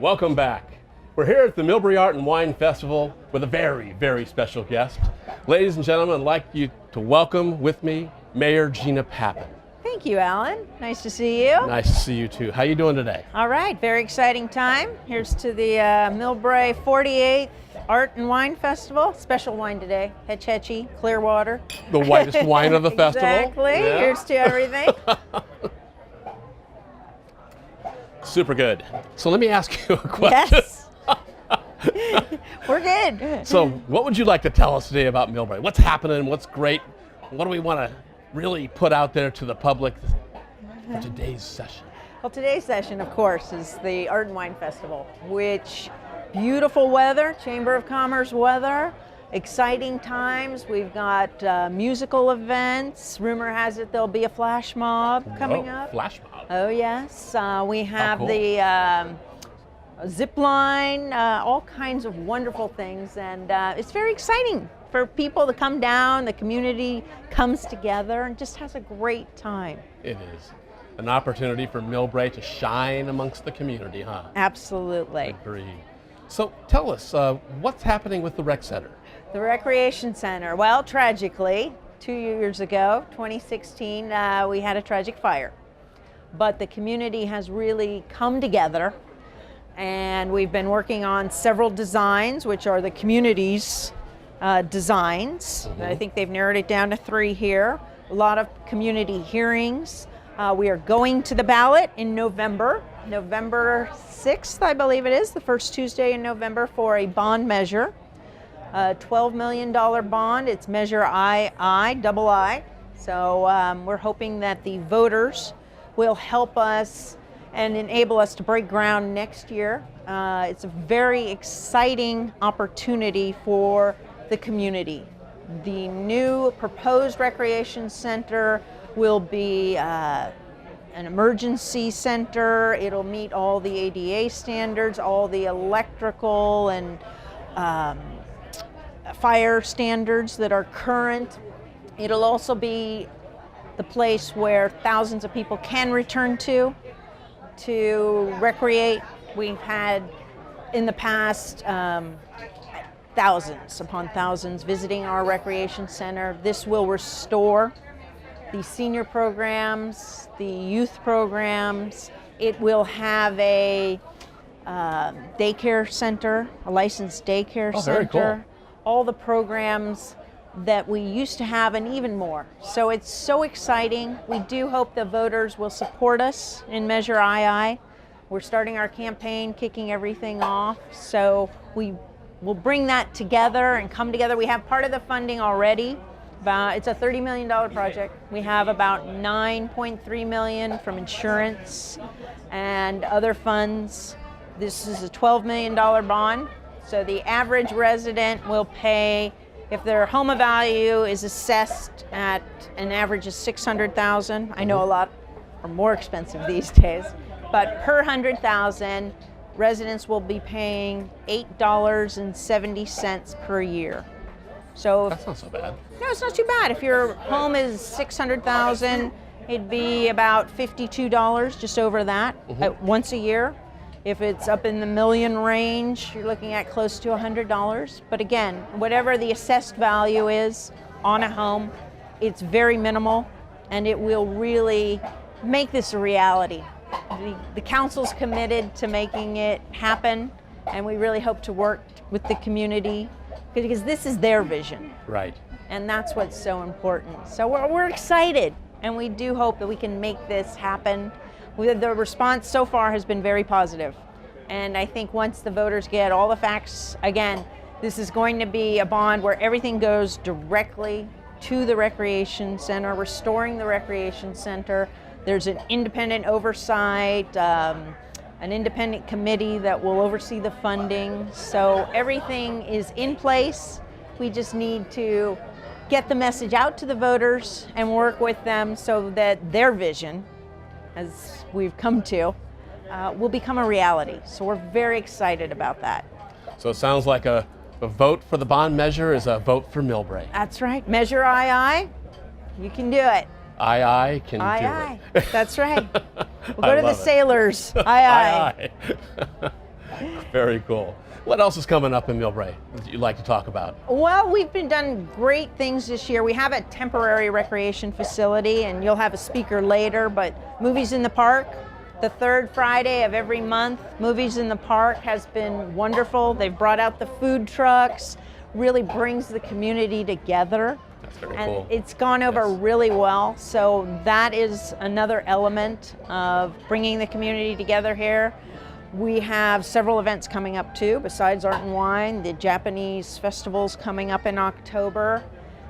Welcome back. We're here at the Millbrae Art and Wine Festival with a very, very special guest. Ladies and gentlemen, I'd like you to welcome with me Mayor Gina Papan. Thank you, Alan. Nice to see you. Nice to see you too. How you doing today? All right, very exciting time. Here's to the Millbrae 48th Art and Wine Festival. Special wine today, Hetchy, Clearwater. The whitest wine of the festival. Exactly. Yeah. Here's to everything. Super good. So let me ask you a question. Yes. We're good. So what would you like to tell us today about Millbrae? What's happening? What's great? What do we want to really put out there to the public for today's session? Well, today's session, of course, is the Art and Wine Festival, which beautiful weather, Chamber of Commerce weather, exciting times. We've got musical events. Rumor has it there'll be a flash mob coming up. Flash mob. Oh, yes. We have cool. the zip line, all kinds of wonderful things. And it's very exciting for people to come down. The community comes together and just has a great time. It is an opportunity for Millbrae to shine amongst the community, huh? Absolutely. Agreed. So tell us, what's happening with the rec center? The Recreation Center. Well, tragically, 2 years ago, 2016, we had a tragic fire. But the community has really come together, and we've been working on several designs, which are the community's designs. Mm-hmm. I think they've narrowed it down to 3 here. A lot of community hearings. We are going to the ballot in November 6th, I believe it is, the first Tuesday in November, for a bond measure. A $12 million bond. It's Measure II. So we're hoping that the voters will help us and enable us to break ground next year. It's a very exciting opportunity for the community. The new proposed recreation center will be an emergency center. It'll meet all the ADA standards, all the electrical and fire standards that are current. It'll also be the place where thousands of people can return to recreate. We've had in the past thousands upon thousands visiting our recreation center. This will restore the senior programs, the youth programs. It will have a daycare center, a licensed daycare center. Very cool. All the programs that we used to have and even more. So it's so exciting. We do hope the voters will support us in Measure II. We're starting our campaign, kicking everything off. So we will bring that together and come together. We have part of the funding already. It's a $30 million project. We have about $9.3 million from insurance and other funds. This is a $12 million bond. So the average resident will pay, if their home value is assessed at an average of $600,000, I know a lot are more expensive these days, but per 100,000, residents will be paying $8.70 per year. So That's not so bad. no, it's not too bad. If your home is $600,000, it'd be about $52, just over that, once a year. If it's up in the million range, you're looking at close to $100. But again, whatever the assessed value is on a home, it's very minimal, and it will really make this a reality. The council's committed to making it happen, and we really hope to work with the community because this is their vision. Right. And that's what's so important. So we're excited, and we do hope that we can make this happen. The response so far has been very positive. And I think once the voters get all the facts, again, this is going to be a bond where everything goes directly to the recreation center, restoring the recreation center. There's an independent oversight, an independent committee that will oversee the funding. So everything is in place. We just need to get the message out to the voters and work with them so that their vision, as we've come to, will become a reality. So we're very excited about that. So it sounds like a vote for the bond measure is a vote for Millbrae. That's right. Measure II, you can do it. I can do Aye. it. That's right. We'll I go to the love it. sailors. Aye. Aye. Very cool. What else is coming up in Millbrae that you'd like to talk about? Well, we've been done great things this year. We have a temporary recreation facility, and you'll have a speaker later, but Movies in the Park, the third Friday of every month, Movies in the Park has been wonderful. They've brought out the food trucks, really brings the community together. That's very And cool. it's gone over really well, so that is another element of bringing the community together here. We have several events coming up too, besides Art and Wine. The Japanese festival's coming up in October.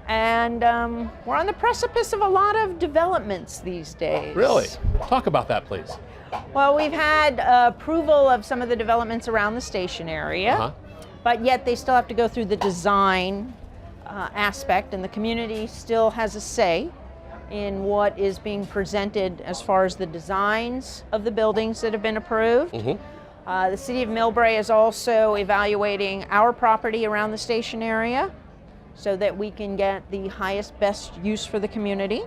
And we're on the precipice of a lot of developments these days. Really? Talk about that, please. Well, we've had approval of some of the developments around the station area, but yet they still have to go through the design aspect, and the community still has a say in what is being presented as far as the designs of the buildings that have been approved. The City of Millbrae is also evaluating our property around the station area so that we can get the highest, best use for the community.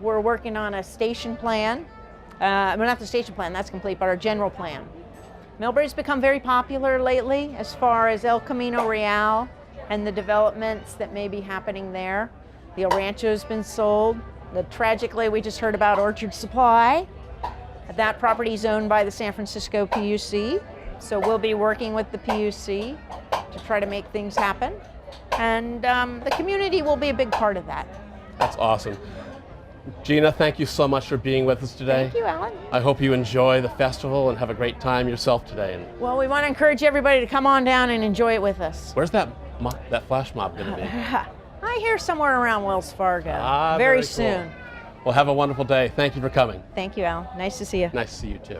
We're working on a station plan. Well, not the station plan, that's complete, but our general plan. Millbrae's become very popular lately as far as El Camino Real and the developments that may be happening there. The El Rancho's been sold. Tragically, we just heard about Orchard Supply. That property is owned by the San Francisco PUC, so we'll be working with the PUC to try to make things happen. And the community will be a big part of that. That's awesome. Gina, thank you so much for being with us today. Thank you, Alan. I hope you enjoy the festival and have a great time yourself today. And Well, we want to encourage everybody to come on down and enjoy it with us. where's that flash mob going to be? I hear somewhere around Wells Fargo. Very very cool. soon. Well, have a wonderful day. Thank you for coming. Thank you, Al. Nice to see you. Nice to see you too.